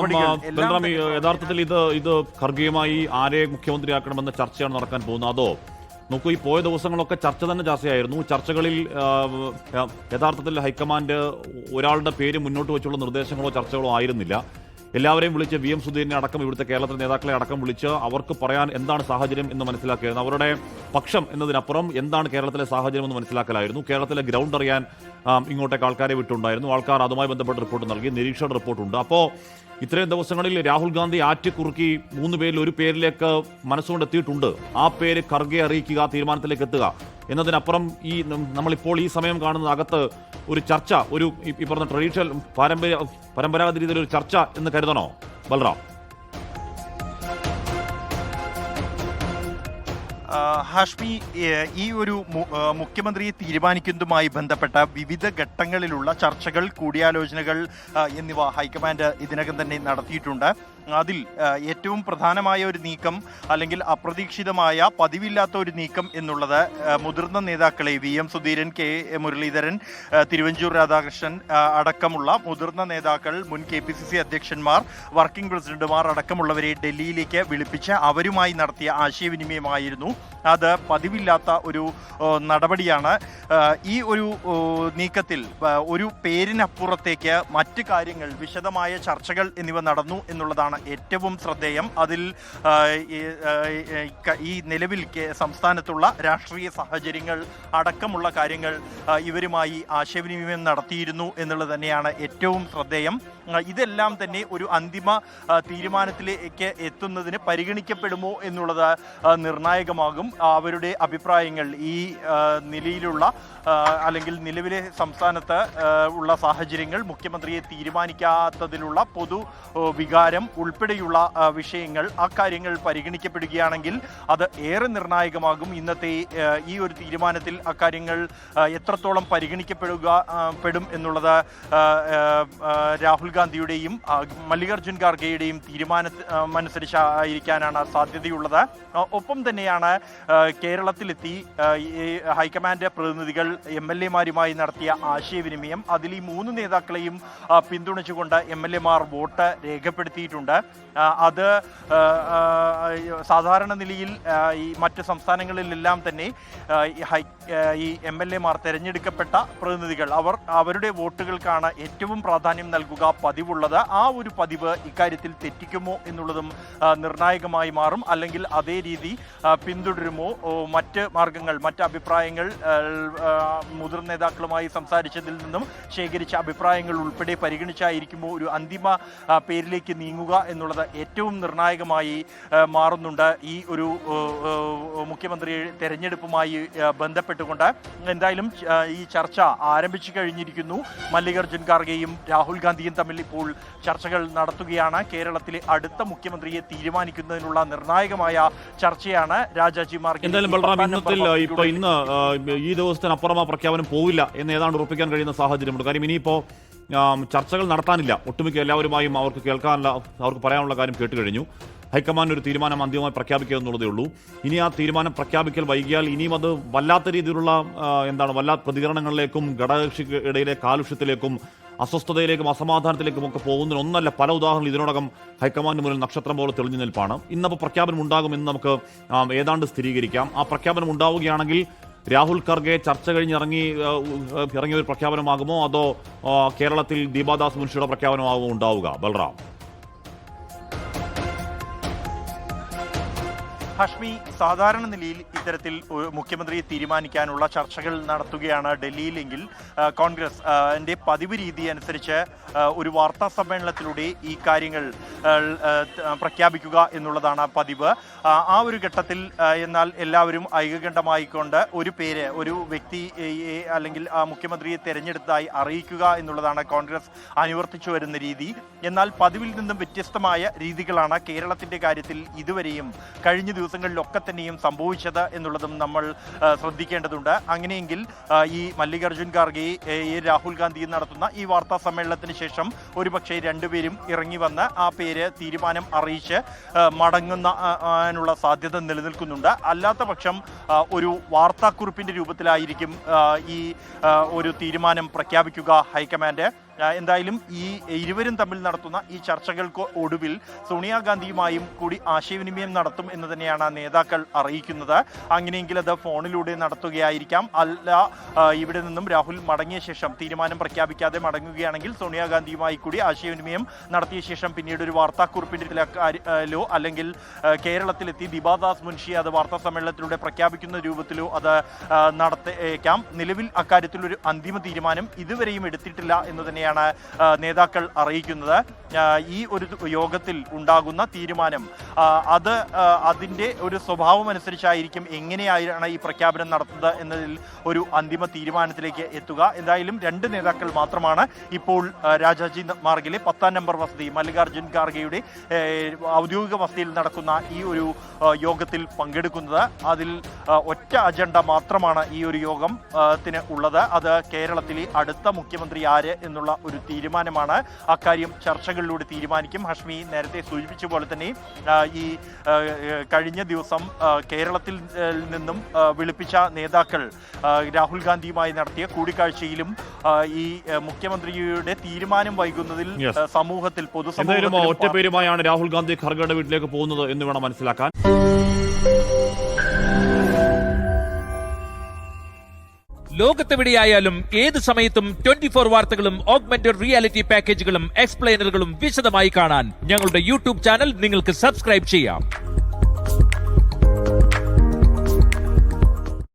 ബൽറാം, യഥാർത്ഥത്തിൽ ഇത് ഖർഗെയുമായി ആരെ മുഖ്യമന്ത്രിയാക്കണമെന്ന ചർച്ചയാണ് നടക്കാൻ പോകുന്നത്? അതോ നോക്കൂ, ഈ പോയ ദിവസങ്ങളൊക്കെ ചർച്ച തന്നെ ചർച്ചയായിരുന്നു. ചർച്ചകളിൽ യഥാർത്ഥത്തിൽ ഹൈക്കമാൻഡ് ഒരാളുടെ പേര് മുന്നോട്ട് വെച്ചുള്ള നിർദ്ദേശങ്ങളോ ചർച്ചകളോ ആയിരുന്നില്ല. എല്ലാവരെയും വിളിച്ച് VM സുധീരനെ അടക്കം, ഇവിടുത്തെ കേരളത്തിലെ നേതാക്കളെ അടക്കം വിളിച്ച് അവർക്ക് പറയാൻ എന്താണ് സാഹചര്യം എന്ന് മനസ്സിലാക്കിയായിരുന്നു. അവരുടെ പക്ഷം എന്നതിനപ്പുറം എന്താണ് കേരളത്തിലെ സാഹചര്യം എന്ന് മനസ്സിലാക്കലായിരുന്നു. കേരളത്തിലെ ഗ്രൗണ്ട് അറിയാൻ ഇങ്ങോട്ടേക്ക് ആൾക്കാരെ വിട്ടുണ്ടായിരുന്നു. ആൾക്കാർ അതുമായി ബന്ധപ്പെട്ട റിപ്പോർട്ട് നൽകി, നിരീക്ഷണ റിപ്പോർട്ടുണ്ട്. അപ്പോൾ ഇത്രയും ദിവസങ്ങളിൽ രാഹുൽ ഗാന്ധി ആറ്റിക്കുറുക്കി 3 പേരിൽ ഒരു പേരിലേക്ക് മനസ്സുകൊണ്ട് എത്തിയിട്ടുണ്ട്. ആ പേര് ഖർഗെ അറിയിക്കുക, തീരുമാനത്തിലേക്ക് എത്തുക എന്നതിനപ്പുറം നമ്മളിപ്പോൾ ഈ സമയം കാണുന്ന അകത്ത് ഒരു ചർച്ച, ഒരു ഈ പറഞ്ഞ ട്രഡീഷണൽ പരമ്പരാഗത രീതിയിൽ ഒരു ചർച്ച എന്ന് കരുതണോ ബൽറാം? ഹാഷ്മി, ഈ ഒരു മുഖ്യമന്ത്രിയെ തീരുമാനിക്കുന്നതുമായി ബന്ധപ്പെട്ട വിവിധ ഘട്ടങ്ങളിലുള്ള ചർച്ചകൾ, കൂടിയാലോചനകൾ എന്നിവ ഹൈക്കമാൻഡ് ഇതിനകം തന്നെ നടത്തിയിട്ടുണ്ട്. അതിൽ ഏറ്റവും പ്രധാനമായ ഒരു നീക്കം, അല്ലെങ്കിൽ അപ്രതീക്ഷിതമായ പതിവില്ലാത്ത ഒരു നീക്കം എന്നുള്ളത് മുതിർന്ന നേതാക്കളെ VM സുധീരൻ, K മുരളീധരൻ, തിരുവഞ്ചൂർ രാധാകൃഷ്ണൻ അടക്കമുള്ള മുതിർന്ന നേതാക്കൾ, മുൻ KPCC അധ്യക്ഷന്മാർ, വർക്കിംഗ് പ്രസിഡന്റുമാർ അടക്കമുള്ളവരെ ഡൽഹിയിലേക്ക് വിളിപ്പിച്ച് അവരുമായി നടത്തിയ ആശയവിനിമയമായിരുന്നു. അത് പതിവില്ലാത്ത ഒരു നടപടിയാണ്. ഈ ഒരു നീക്കത്തിൽ ഒരു പേരിനപ്പുറത്തേക്ക് മറ്റ് കാര്യങ്ങൾ, വിശദമായ ചർച്ചകൾ എന്നിവ നടന്നു എന്നുള്ളതാണ് ഏറ്റവും ശ്രദ്ധേയം. അതിൽ ഈ നിലവിൽ സംസ്ഥാനത്തുള്ള രാഷ്ട്രീയ സാഹചര്യങ്ങൾ അടക്കമുള്ള കാര്യങ്ങൾ ഇവരുമായി ആശയവിനിമയം നടത്തിയിരുന്നു എന്നുള്ളത് തന്നെയാണ് ഏറ്റവും ശ്രദ്ധേയം. ഇതെല്ലാം തന്നെ ഒരു അന്തിമ തീരുമാനത്തിലേക്ക് എത്തുന്നതിന് പരിഗണിക്കപ്പെടുമോ എന്നുള്ളത് നിർണായകമാകും. അവരുടെ അഭിപ്രായങ്ങൾ ഈ നിലയിലുള്ള അല്ലെങ്കിൽ നിലവിലെ സംസ്ഥാനത്ത് ഉള്ള സാഹചര്യങ്ങൾ, മുഖ്യമന്ത്രിയെ തീരുമാനിക്കാത്തതിലുള്ള പൊതു വികാരം ഉൾപ്പെടെയുള്ള വിഷയങ്ങൾ, അക്കാര്യങ്ങൾ പരിഗണിക്കപ്പെടുകയാണെങ്കിൽ അത് ഏറെ നിർണായകമാകും. ഇന്നത്തെ ഈ ഒരു തീരുമാനത്തിൽ അക്കാര്യങ്ങൾ എത്രത്തോളം പരിഗണിക്കപ്പെടും എന്നുള്ളത് രാഹുൽ ഗാന്ധിയുടെയും മല്ലികാർജ്ജുൻ ഖാർഗെയുടെയും തീരുമാനമനുസരിച്ചായിരിക്കാനാണ് സാധ്യതയുള്ളത്. ഒപ്പം തന്നെയാണ് കേരളത്തിലെത്തി ഹൈക്കമാൻഡ് പ്രതിനിധികൾ MLA-മാരുമായി നടത്തിയ ആശയവിനിമയം. അതിൽ ഈ 3 നേതാക്കളെയും പിന്തുണച്ചുകൊണ്ട് MLA-മാർ വോട്ട് രേഖപ്പെടുത്തിയിട്ടുണ്ട്. അത് സാധാരണ നിലയിൽ ഈ മറ്റ് സംസ്ഥാനങ്ങളിലെല്ലാം തന്നെ ഈ MLA-മാർ തിരഞ്ഞെടുക്കപ്പെട്ട പ്രതിനിധികൾ അവരുടെ വോട്ടുകൾക്കാണ് ഏറ്റവും പ്രാധാന്യം നൽകുക പതിവുള്ളത്. ആ ഒരു പതിവ് ഇക്കാര്യത്തിൽ തെറ്റിക്കുമോ എന്നുള്ളതും നിർണായകമായി മാറും. അല്ലെങ്കിൽ അതേ രീതി പിന്തുടരുമോ? മറ്റ് മാർഗങ്ങൾ, മറ്റ് അഭിപ്രായങ്ങൾ, മുതിർന്ന നേതാക്കളുമായി സംസാരിച്ചതിൽ നിന്നും ശേഖരിച്ച അഭിപ്രായങ്ങൾ ഉൾപ്പെടെ പരിഗണിച്ചായിരിക്കുമോ ഒരു അന്തിമ പേരിലേക്ക് നീങ്ങുക എന്നുള്ളത് ഏറ്റവും നിർണായകമായി മാറുന്നുണ്ട് ഈ ഒരു മുഖ്യമന്ത്രി തെരഞ്ഞെടുപ്പുമായി ബന്ധപ്പെട്ടുകൊണ്ട്. എന്തായാലും ഈ ചർച്ച ആരംഭിച്ചു കഴിഞ്ഞിരിക്കുന്നു. മല്ലികാർജ്ജുൻ ഖാർഗെയും രാഹുൽ ഗാന്ധിയും തമ്മിൽ ഇപ്പോൾ ചർച്ചകൾ നടത്തുകയാണ്. കേരളത്തിലെ അടുത്ത മുഖ്യമന്ത്രിയെ തീരുമാനിക്കുന്നതിനുള്ള നിർണായകമായ ചർച്ചയാണ് രാജാജി മാർഗ്. എന്തായാലും ബൽറാം, ഇന്ന് ഈ ദിവസത്തിനപ്പുറം ആ പ്രഖ്യാപനം പോവില്ല എന്ന് ഏതാണ്ട് ഉറപ്പിക്കാൻ കഴിയുന്ന സാഹചര്യമുണ്ട്. കാര്യം ഇനിയിപ്പോ ചർച്ചകൾ നടത്താനില്ല. ഒട്ടുമിക്ക എല്ലാവരുമായും അവർക്ക് കേൾക്കാനുള്ള, അവർക്ക് പറയാനുള്ള കാര്യം കേട്ട് കഴിഞ്ഞു. ഹൈക്കമാൻഡ് ഒരു തീരുമാനം അന്തിമമായി പ്രഖ്യാപിക്കുക എന്നുള്ളതേ ഉള്ളൂ. ഇനി ആ തീരുമാനം പ്രഖ്യാപിക്കൽ വൈകിയാൽ ഇനിയും അത് വല്ലാത്ത രീതിയിലുള്ള വല്ലാത്ത പ്രതികരണങ്ങളിലേക്കും ഘടകകക്ഷിയിടയിലെ കാലുഷ്യത്തിലേക്കും അസ്വസ്ഥതയിലേക്കും അസമാധാനത്തിലേക്കും ഒക്കെ പോകുന്നതിന് ഒന്നല്ല പല ഉദാഹരണങ്ങൾ ഇതിനോടകം ഹൈക്കമാൻഡ് മുന്നിൽ നക്ഷത്രം പോലെ തെളിഞ്ഞു നിൽപ്പാണ്. ഇന്നപ്പോൾ പ്രഖ്യാപനം ഉണ്ടാകുമെന്ന് നമുക്ക് ഏതാണ്ട് സ്ഥിരീകരിക്കാം. ആ പ്രഖ്യാപനം ഉണ്ടാവുകയാണെങ്കിൽ രാഹുൽ ഖർഗെ ചർച്ച കഴിഞ്ഞ് ഇറങ്ങിയ ഒരു പ്രഖ്യാപനമാകുമോ, അതോ കേരളത്തിൽ ദീപാദാസ് മുൻഷിയുടെ പ്രഖ്യാപനമാകുമോ ഉണ്ടാവുക ബൽറാം? ഹാഷ്മി, സാധാരണ നിലയിൽ ഇത്തരത്തിൽ മുഖ്യമന്ത്രിയെ തീരുമാനിക്കാനുള്ള ചർച്ചകൾ നടത്തുകയാണ് ഡൽഹിയിലെങ്കിൽ കോൺഗ്രസ് പതിവ് രീതി അനുസരിച്ച് ഒരു വാർത്താ സമ്മേളനത്തിലൂടെ ഈ കാര്യങ്ങൾ പ്രഖ്യാപിക്കുക എന്നുള്ളതാണ് പതിവ്. ആ ഒരു ഘട്ടത്തിൽ എന്നാൽ എല്ലാവരും ഐകകണ്ഠമായിക്കൊണ്ട് ഒരു പേര്, ഒരു വ്യക്തിയെ അല്ലെങ്കിൽ മുഖ്യമന്ത്രിയെ തെരഞ്ഞെടുത്തതായി അറിയിക്കുക എന്നുള്ളതാണ് കോൺഗ്രസ് അനുവർത്തിച്ചു വരുന്ന രീതി. എന്നാൽ പതിവിൽ നിന്നും വ്യത്യസ്തമായ രീതികളാണ് കേരളത്തിന്റെ കാര്യത്തിൽ ഇതുവരെയും കഴിഞ്ഞ ദിവസങ്ങളിലൊക്കെ തന്നെയും സംഭവിച്ചത് എന്നുള്ളതും നമ്മൾ ശ്രദ്ധിക്കേണ്ടതുണ്ട്. അങ്ങനെയെങ്കിൽ ഈ മല്ലികാർജ്ജുൻ ഖാർഗെ, രാഹുൽ ഗാന്ധിയും നടത്തുന്ന ഈ വാർത്താ സമ്മേളനത്തിന് ശേഷം ഒരുപക്ഷെ രണ്ടുപേരും ഇറങ്ങി വന്ന് ആ പേര് തീരുമാനം അറിയിച്ച് മടങ്ങുന്ന സാധ്യത നിലനിൽക്കുന്നുണ്ട്. അല്ലാത്ത പക്ഷം ഒരു വാർത്താക്കുറിപ്പിന്റെ രൂപത്തിലായിരിക്കും ഈ ഒരു തീരുമാനം പ്രഖ്യാപിക്കുക ഹൈക്കമാൻഡ്. എന്തായാലും ഈ ഇരുവരും തമ്മിൽ നടത്തുന്ന ഈ ചർച്ചകൾക്ക് ഒടുവിൽ സോണിയാഗാന്ധിയുമായും കൂടി ആശയവിനിമയം നടത്തും എന്ന് തന്നെയാണ് നേതാക്കൾ അറിയിക്കുന്നത്. അങ്ങനെയെങ്കിൽ അത് ഫോണിലൂടെ നടത്തുകയായിരിക്കാം. അല്ല, ഇവിടെ നിന്നും രാഹുൽ മടങ്ങിയ ശേഷം തീരുമാനം പ്രഖ്യാപിക്കാതെ മടങ്ങുകയാണെങ്കിൽ സോണിയാഗാന്ധിയുമായി കൂടി ആശയവിനിമയം നടത്തിയ ശേഷം പിന്നീട് ഒരു വാർത്താക്കുറിപ്പിലോ അല്ലെങ്കിൽ കേരളത്തിലെത്തി ദിബാദാസ് മുൻഷി അത് വാർത്താ സമ്മേളനത്തിലൂടെ പ്രഖ്യാപിക്കുന്ന രൂപത്തിലോ അത് നടത്തേക്കാം. നിലവിൽ അക്കാര്യത്തിൽ ഒരു അന്തിമ തീരുമാനം ഇതുവരെയും എടുത്തിട്ടില്ല എന്ന് തന്നെയാണ് നേതാക്കൾ അറിയിക്കുന്നത്. ഈ ഒരു യോഗത്തിൽ ഉണ്ടാകുന്ന തീരുമാനം അത് അതിൻ്റെ ഒരു സ്വഭാവം അനുസരിച്ചായിരിക്കും എങ്ങനെയാണ് ഈ പ്രഖ്യാപനം നടത്തുന്നത് എന്നതിൽ ഒരു അന്തിമ തീരുമാനത്തിലേക്ക് എത്തുക. എന്തായാലും രണ്ട് നേതാക്കൾ മാത്രമാണ് ഇപ്പോൾ രാജാജി മാർഗിലെ 10ാം നമ്പർ വസതി മല്ലികാർജുൻ ഖാർഗെയുടെ ഔദ്യോഗിക വസതിയിൽ നടക്കുന്ന ഈ ഒരു യോഗത്തിൽ പങ്കെടുക്കുന്നത്. അതിൽ ഒറ്റ അജണ്ട മാത്രമാണ് ഈ ഒരു യോഗത്തിന് ഉള്ളത്. അത് കേരളത്തിലെ അടുത്ത മുഖ്യമന്ത്രി ആര് എന്നുള്ള ഒരു തീരുമാനമാണ്. അക്കാര്യം ചർച്ചകളിലൂടെ തീരുമാനിക്കും. ഹഷ്മി നേരത്തെ സൂചിപ്പിച്ച പോലെ തന്നെ ഈ കഴിഞ്ഞ ദിവസം കേരളത്തിൽ നിന്നും വിളിപ്പിച്ച നേതാക്കൾ രാഹുൽ ഗാന്ധിയുമായി നടത്തിയ കൂടിക്കാഴ്ചയിലും ഈ മുഖ്യമന്ത്രിയുടെ തീരുമാനം വൈകുന്നതിൽ സമൂഹത്തിൽ പൊതുസമൂഹത്തിൽ ഒറ്റ പേരുമായാണ് രാഹുൽ ഗാന്ധി ഖർഗെയുടെ വീട്ടിലേക്ക് പോകുന്നത് എന്ന് വേണം മനസ്സിലാക്കാൻ. ലോകത്തെവിടെയായാലും ഏത് സമയത്തും 24 വാർത്തകളും ഓഗ്മെന്റഡ് റിയാലിറ്റി പാക്കേജുകളും എക്സ്പ്ലെയിനറുകളും വിശദമായി കാണാൻ ഞങ്ങളുടെ യൂട്യൂബ് ചാനൽ നിങ്ങൾക്ക് സബ്സ്ക്രൈബ് ചെയ്യാം.